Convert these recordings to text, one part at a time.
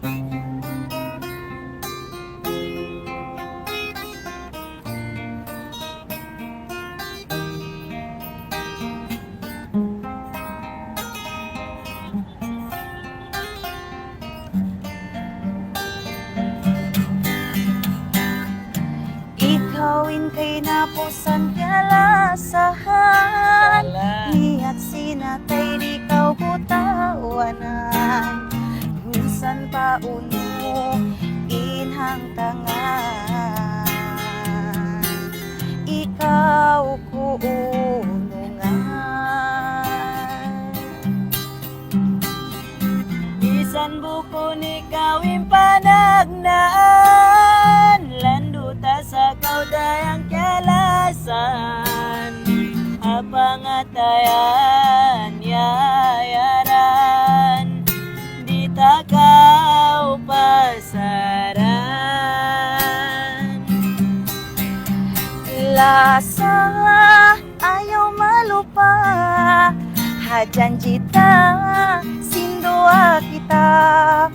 Ikawin kay napusan kalasahan, niat sinatay di kau kutawanan. Minsan pa uno inhang tangan, ikaw ko unungan. Bisan buko ni kawin panagnaan, landuta sa kaudayang kalasan. Apa ngatayan yayaran, di takau pasaran. Lasa ayaw malupa, hajanji ta sindua kita.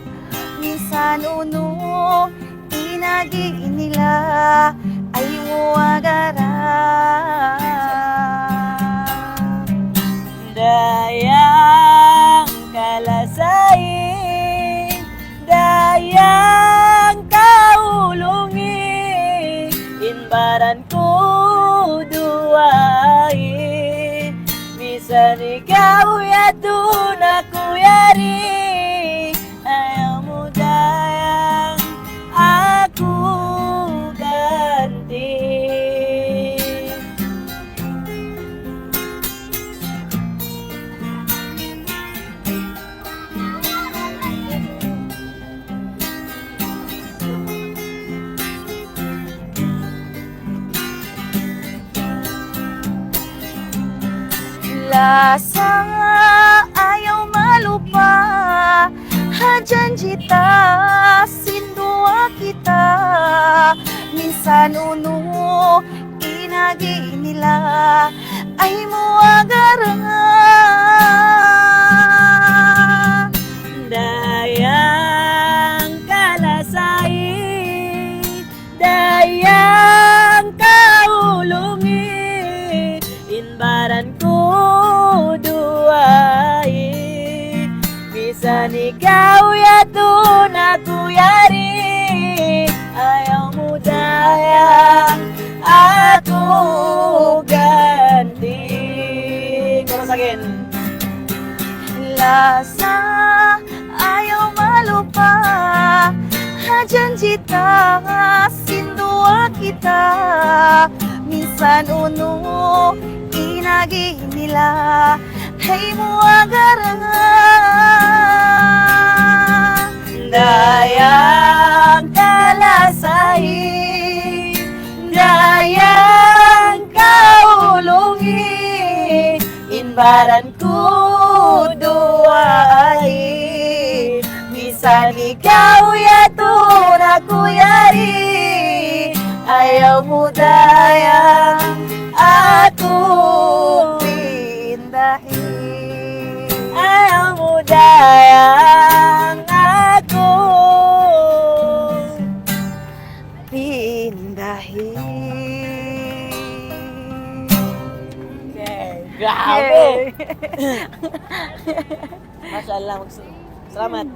Minsan uno inagi nila ay muagaran. Dayang kalasain, dayang kaulungi, inbaran ko duai. Bisan ikaw yatun aku yari, ayaw mo dayang aku ganti. Lasa ayaw malupa, hajanji ta sindua kita. Minsan uno inagi nila ay muagaran. Dayang kalasai, dayang kaulungi, inbaran ko duai. Bisan ikaw yatun aku yari, ayaw mo dayang aku ganti. Chorus again. Lasa ayaw malupa, hajanji ta sindua kita. Minsan uno inagi nila ay muagaran. Dayang kalasai, dayang kaulungi, inbaran ko duai. Bisan ikaw yatun aku yari, ayaw mo dayang aku pindahi. Ayaw mo dayang aku pindahi. Okay, grabe! Masya Allah, salamat.